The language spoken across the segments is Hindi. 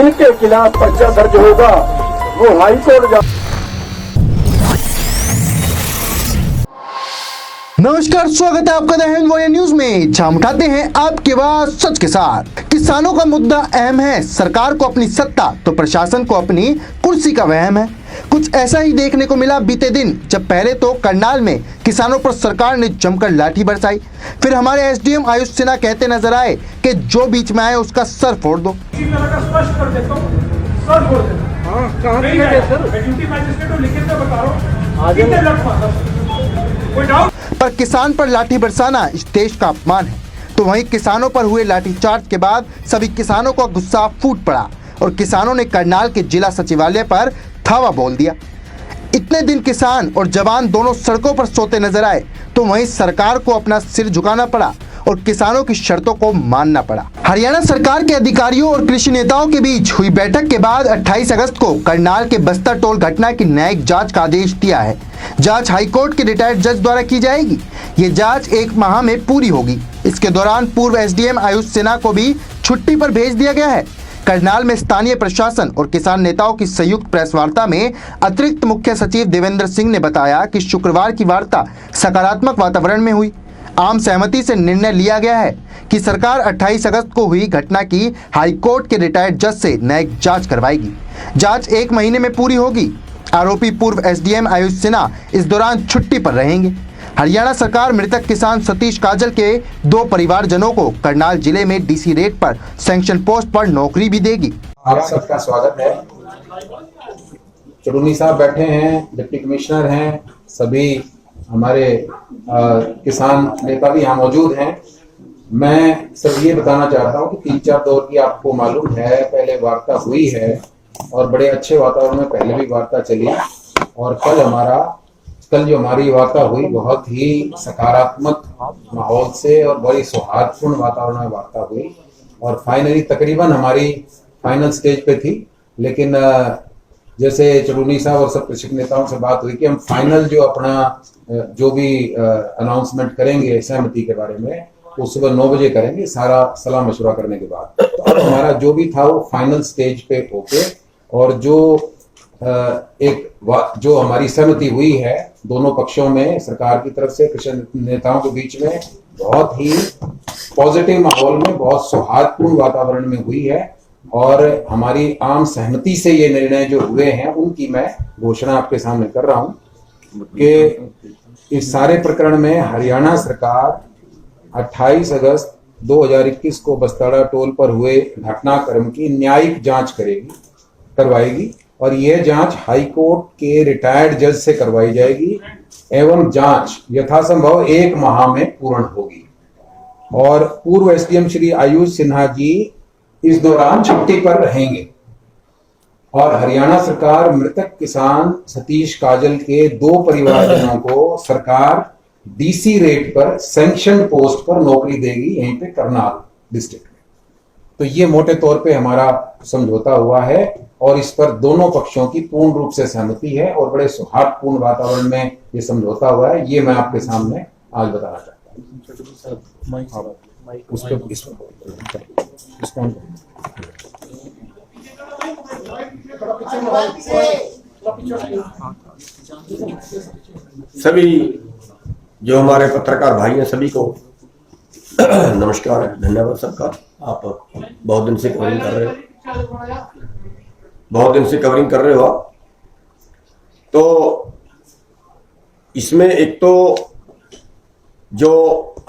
जिनके खिलाफ पर्चा दर्ज होगा वो हाईकोर्ट जा। नमस्कार, स्वागत है आपका द हिंद वॉरियर न्यूज में, जहां हम उठाते हैं आपकी आवाज सच के साथ। किसानों का मुद्दा अहम है, सरकार को अपनी सत्ता तो प्रशासन को अपनी कुर्सी का वहम है। कुछ ऐसा ही देखने को मिला बीते दिन, जब पहले तो करनाल में किसानों पर सरकार ने जमकर लाठी बरसाई, फिर हमारे एसडीएम आयुष सिन्हा कहते नजर आए कि जो बीच में आए उसका सर फोड़ दो। इसी तरह का स्पष्ट कर देता हूं, सर फोड़ देता। हाँ, कहाँ पे है सर? मैं ड्यूटी मैजिस्ट्रेट को लिखित में बता रहा हूं, कितने लट मारा कोई डाउट? पर किसान पर लाठी बरसाना इस देश का अपमान है। तो वहीं किसानों पर हुए लाठीचार्ज के बाद सभी किसानों का गुस्सा फूट पड़ा और किसानों ने करनाल के जिला सचिवालय पर धावा बोल दिया। इतने दिन किसान और जवान दोनों सड़कों पर सोते नजर आए, तो वहीं सरकार को अपना सिर झुकाना पड़ा और किसानों की शर्तों को मानना पड़ा। हरियाणा सरकार के अधिकारियों और कृषि नेताओं के बीच हुई बैठक के बाद 28 अगस्त को करनाल के बस्तर टोल घटना की न्यायिक जांच का आदेश दिया है। जांच हाईकोर्ट के रिटायर्ड जज द्वारा की जाएगी। ये जांच 1 माह में पूरी होगी। इसके दौरान पूर्व एसडीएम आयुष सिन्हा को भी छुट्टी पर भेज दिया गया है। करनाल में स्थानीय प्रशासन और किसान नेताओं की संयुक्त प्रेस वार्ता में अतिरिक्त मुख्य सचिव देवेंद्र सिंह ने बताया कि शुक्रवार की वार्ता सकारात्मक वातावरण में हुई। आम सहमति से निर्णय लिया गया है कि सरकार 28 अगस्त को हुई घटना की हाईकोर्ट के रिटायर्ड जज से न्यायिक जांच करवाएगी। जांच 1 महीने में पूरी होगी। आरोपी पूर्व एसडीएम आयुष सिन्हा इस दौरान छुट्टी पर रहेंगे। हरियाणा सरकार मृतक किसान सतीश काजल के 2 परिवारजनों को करनाल जिले में डीसी रेट पर सैंक्शन पोस्ट पर नौकरी भी देगी। आप सबका स्वागत है। चुड़ूनी साहब बैठे हैं, डिप्टी कमिश्नर हैं, सभी हमारे किसान नेता भी यहाँ मौजूद हैं। मैं सिर्फ ये बताना चाहता हूँ कि 3-4 दौर की आपको मालूम है, पहले वार्ता हुई है और बड़े अच्छे वातावरण में पहले भी वार्ता चली और कल जो हमारी वार्ता हुई बहुत ही सकारात्मक माहौल से और बड़ी सौहार्दपूर्ण वातावरण में वार्ता हुई और फाइनली तकरीबन हमारी फाइनल स्टेज पे थी। लेकिन जैसे चुड़ूनी साहब और सब कृषक नेताओं से बात हुई कि हम फाइनल जो अपना जो भी अनाउंसमेंट करेंगे सहमति के बारे में वो सुबह 9 बजे करेंगे, सारा सलाह मशवरा करने के बाद। तो अब हमारा जो भी था वो फाइनल स्टेज पे होके और जो हमारी सहमति हुई है दोनों पक्षों में, सरकार की तरफ से कृषक नेताओं के बीच में, बहुत ही पॉजिटिव माहौल में, बहुत सौहार्दपूर्ण वातावरण में हुई है और हमारी आम सहमति से ये निर्णय जो हुए हैं उनकी मैं घोषणा आपके सामने कर रहा हूं कि इस सारे प्रकरण में हरियाणा सरकार 28 अगस्त 2021 को बस्ताड़ा टोल पर हुए घटनाक्रम की न्यायिक जांच करवाएगी और यह जांच हाईकोर्ट के रिटायर्ड जज से करवाई जाएगी एवं जांच यथासंभव 1 माह में पूर्ण होगी। और पूर्व एसडीएम श्री आयुष सिन्हा जी इस दौरान छुट्टी पर रहेंगे और हरियाणा सरकार मृतक किसान सतीश काजल के 2 परिवारजनों को सरकार डीसी रेट पर सैंक्शन पोस्ट पर नौकरी देगी यहीं पे करनाल डिस्ट्रिक्ट में। तो ये मोटे तौर पे हमारा समझौता हुआ है और इस पर दोनों पक्षों की पूर्ण रूप से सहमति है और बड़े सौहार्दपूर्ण वातावरण में ये समझौता हुआ है। ये मैं आपके सामने आज बताना चाहता हूँ। सभी जो हमारे पत्रकार भाई हैं सभी को नमस्कार, धन्यवाद सबका। आप बहुत दिन से कवरिंग कर रहे हो तो इसमें एक तो जो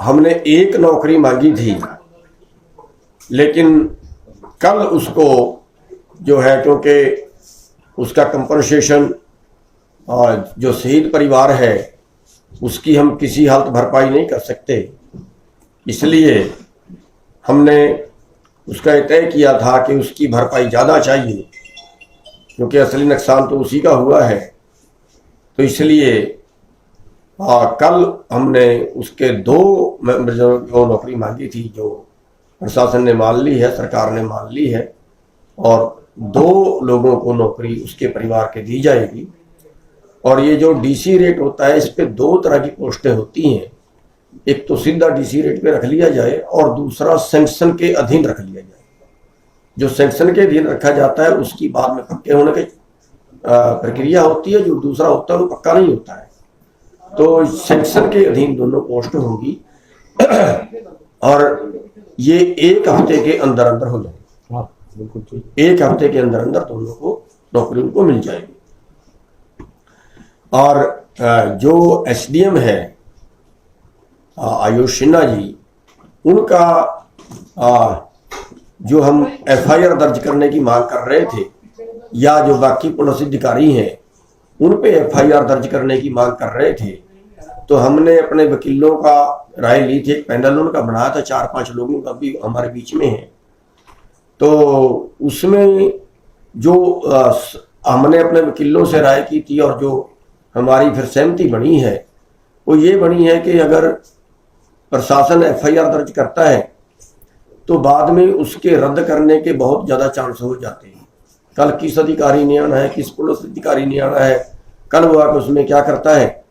हमने एक नौकरी मांगी थी लेकिन कल उसको जो है, क्योंकि उसका कंपनसेशन जो शहीद परिवार है उसकी हम किसी हालत भरपाई नहीं कर सकते, इसलिए हमने उसका तय किया था कि उसकी भरपाई ज़्यादा चाहिए क्योंकि असली नुकसान तो उसी का हुआ है। तो इसलिए कल हमने उसके 2 जो नौकरी मांगी थी जो प्रशासन ने मान ली है, सरकार ने मान ली है और 2 लोगों को नौकरी उसके परिवार के दी जाएगी। और ये जो डीसी रेट होता है इस पे 2 तरह की पोस्टें होती हैं, एक तो सीधा डीसी रेट पे रख लिया जाए और दूसरा सैंक्शन के अधीन रख लिया जाए। जो सैंक्शन के अधीन रखा जाता है उसकी बाद में पक्के होने की प्रक्रिया होती है, जो दूसरा होता है वो पक्का नहीं होता है। तो सैंक्शन के अधीन दोनों पोस्ट होंगी और ये एक हफ्ते के अंदर अंदर हो जाएगी। हाँ बिल्कुल ठीक। एक हफ्ते के अंदर अंदर दोनों को नौकरी उनको मिल जाएगी। और जो एसडीएम है आयुष सिन्हा जी, उनका जो हम एफआईआर दर्ज करने की मांग कर रहे थे या जो बाकी पुलिस अधिकारी हैं उन पे एफआईआर दर्ज करने की मांग कर रहे थे, तो हमने अपने वकीलों का राय ली थी। एक पैनल उनका बनाया था, 4-5 लोगों का भी हमारे बीच में है। तो उसमें जो हमने अपने वकीलों से राय की थी और जो हमारी फिर सहमति बनी है वो ये बनी है कि अगर प्रशासन एफआईआर दर्ज करता है तो बाद में उसके रद्द करने के बहुत ज़्यादा चांस हो जाते हैं। कल किस अधिकारी ने आना है, किस पुलिस अधिकारी ने आना है, कल वो आकर उसमें क्या करता है,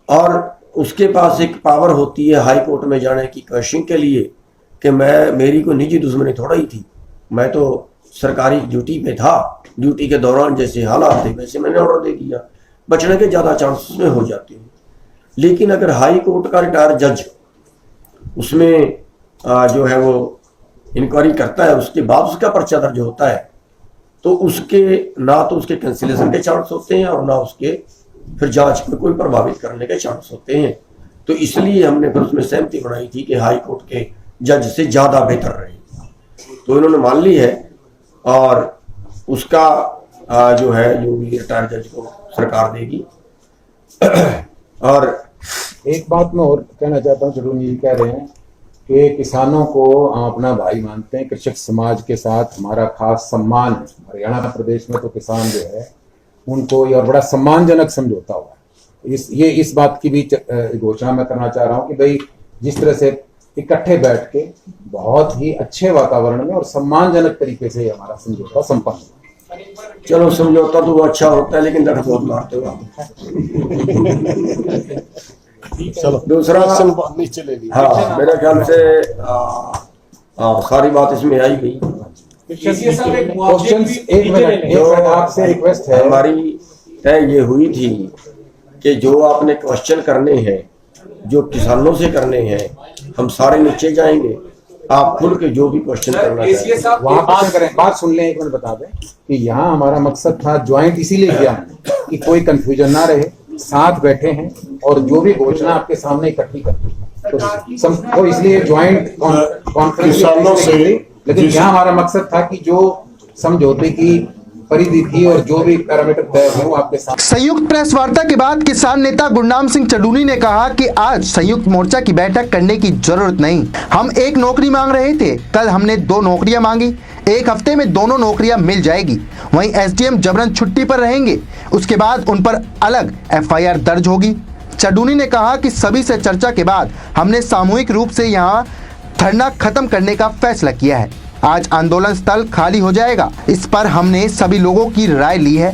और उसके पास एक पावर होती है हाई कोर्ट में जाने की क्वेश्चन के लिए कि मेरी कोई निजी दुश्मनी थोड़ा ही थी, मैं तो सरकारी ड्यूटी पे था, ड्यूटी के दौरान जैसे हालात थे वैसे मैंने ऑर्डर दे दिया। बचने के ज़्यादा चांस उसमें हो जाते हैं। लेकिन अगर हाई कोर्ट का रिटायर्ड जज उसमें जो है वो इंक्वायरी करता है, उसके बाद उसका पर्चा दर्ज होता है, तो उसके ना तो उसके कैंसिलेशन के चांस होते हैं और ना उसके फिर जांच को कोई प्रभावित करने के चांस होते हैं। तो इसलिए हमने फिर उसमें सहमति बनाई थी कि हाई कोर्ट के जज से ज़्यादा बेहतर रहे, तो इन्होंने मान ली है और उसका जो है जो भी रिटायर्ड जज को सरकार देगी। और एक बात मैं और कहना चाहता हूँ, चलो ये कह रहे हैं कि किसानों को हम अपना भाई मानते हैं, कृषक समाज के साथ हमारा खास सम्मान है। हरियाणा प्रदेश में तो किसान जो है उनको ये और बड़ा सम्मानजनक समझौता हुआ है। इस बात की भी घोषणा मैं करना चाह रहा हूँ कि भाई जिस तरह से इकट्ठे बैठ के बहुत ही अच्छे वातावरण में और सम्मानजनक तरीके से हमारा समझौता संपन्न हुआ। चलो समझौता तो वो अच्छा होता है लेकिन दर्द बहुत मारते हो आप। दूसरा नीचे ले लिया। हाँ, मेरे ख्याल से सारी बात इसमें आई गई। क्वेश्चन एक मिनट आपसे रिक्वेस्ट है, हमारी तय ये हुई थी कि जो आपने क्वेश्चन करने हैं, जो किसानों से करने हैं, हम सारे नीचे जाएंगे, आप खुल के जो भी क्वेश्चन करना चाहिए वहाँ बात करें। बात सुन लें, एक मिनट बता दें कि यहाँ हमारा मकसद था ज्वाइंट इसीलिए किया कि कोई कंफ्यूजन ना रहे, साथ बैठे हैं और जो भी घोषणा आपके सामने इकट्ठी करते तो इसलिए ज्वाइंट कॉन्फ्रेंस, लेकिन यहाँ हमारा मकसद था कि जो समझौते की परिधि थी और जो भी पैरामीटर तय हुए वो आपके साथ। संयुक्त प्रेस वार्ता के बाद किसान नेता गुरनाम सिंह चडूनी ने कहा कि आज संयुक्त मोर्चा की बैठक करने की जरूरत नहीं, हम एक नौकरी मांग रहे थे, कल हमने 2 नौकरियां मांगी, एक हफ्ते में दोनों नौकरियां मिल जाएगी। वहीं एसडीएम जबरन छुट्टी पर रहेंगे, उसके बाद उन पर अलग एफआईआर दर्ज होगी। चडूनी ने कहा कि सभी से चर्चा के बाद हमने सामूहिक रूप से यहाँ धरना खत्म करने का फैसला किया है। आज आंदोलन स्थल खाली हो जाएगा, इस पर हमने सभी लोगों की राय ली है,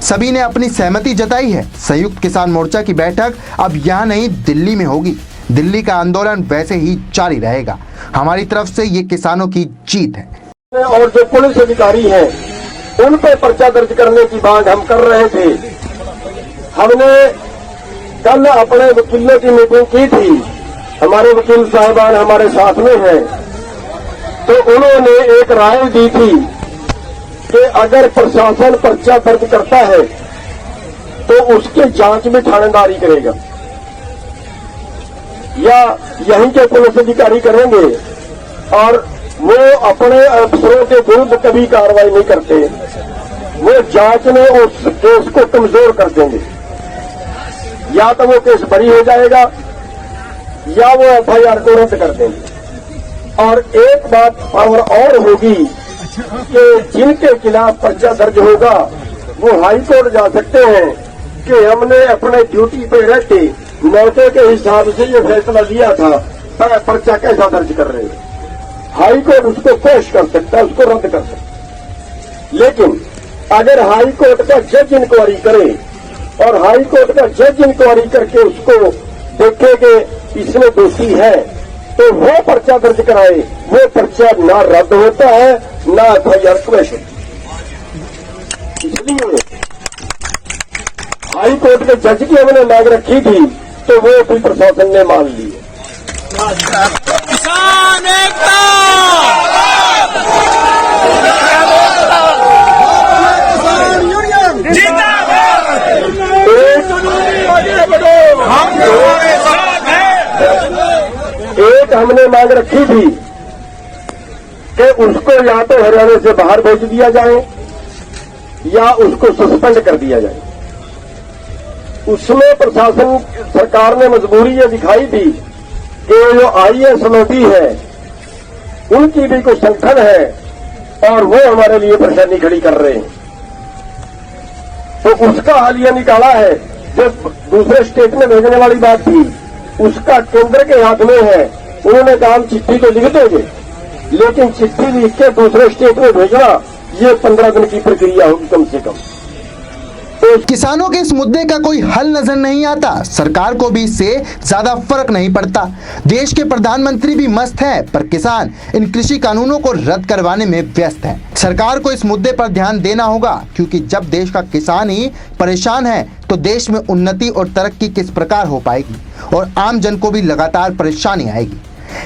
सभी ने अपनी सहमति जताई है। संयुक्त किसान मोर्चा की बैठक अब यहाँ नहीं दिल्ली में होगी, दिल्ली का आंदोलन वैसे ही जारी रहेगा। हमारी तरफ से ये किसानों की जीत है। और जो पुलिस अधिकारी हैं उन पे पर्चा दर्ज करने की मांग हम कर रहे थे। हमने कल अपने वकीलों की मीटिंग की थी, हमारे वकील साहिबान हमारे साथ में हैं, तो उन्होंने एक राय दी थी कि अगर प्रशासन पर्चा दर्ज करता है तो उसके जांच में थानेदारी करेगा या यहीं के पुलिस अधिकारी करेंगे और वो अपने अफसरों के विरुद्ध कभी कार्रवाई नहीं करते, वो जांच में उस केस को कमजोर कर देंगे, या तो वो केस बरी हो जाएगा या वो एफआईआर को रद्द कर देंगे। और एक बात और होगी कि जिनके खिलाफ पर्चा दर्ज होगा वो हाई कोर्ट जा सकते हैं कि हमने अपने ड्यूटी पे रहते मौके के हिसाब से ये फैसला दिया था, पर्चा कैसा दर्ज कर रहे हैं। हाई कोर्ट उसको पेश कर सकता है, उसको रद्द कर सकता है। लेकिन अगर हाई कोर्ट का जज इंक्वायरी करे और हाई कोर्ट का जज इंक्वायरी करके उसको देखे कि इसमें दोषी है तो वो पर्चा दर्ज कराए। वो पर्चा ना रद्द होता है ना एफआईआर क्रैश होती। इसलिए हाई कोर्ट के जज की हमने मांग रखी थी तो वो भी प्रशासन ने मान ली। किसान एकता एक हमने मांग रखी थी कि उसको या तो हरियाणा से बाहर भेज दिया जाए या उसको सस्पेंड कर दिया जाए। उसमें प्रशासन सरकार ने मजबूरी ये दिखाई थी कि जो आईएएस लोधी है उनकी भी कोई संगठन है और वो हमारे लिए परेशानी खड़ी कर रहे हैं। तो उसका हाल ये निकाला है। जब दूसरे स्टेट में भेजने वाली बात थी उसका केंद्र के हाथ में है। उन्होंने कहा हम चिट्ठी तो लिख देंगे, लेकिन चिट्ठी लिख के दूसरे स्टेट में भेजना ये 15 दिन की प्रक्रिया होगी कम से कम। किसानों के इस मुद्दे का कोई हल नजर नहीं आता। सरकार को भी इससे ज्यादा फर्क नहीं पड़ता। देश के प्रधानमंत्री भी मस्त हैं, पर किसान इन कृषि कानूनों को रद्द करवाने में व्यस्त हैं। सरकार को इस मुद्दे पर ध्यान देना होगा, क्योंकि जब देश का किसान ही परेशान है तो देश में उन्नति और तरक्की किस प्रकार हो पाएगी और आम जन को भी लगातार परेशानी आएगी।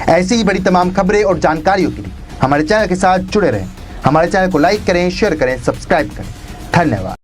ऐसी ही बड़ी तमाम खबरें और जानकारियों के लिए हमारे चैनल के साथ जुड़े रहें। हमारे चैनल को लाइक करें, शेयर करें, सब्सक्राइब करें। धन्यवाद।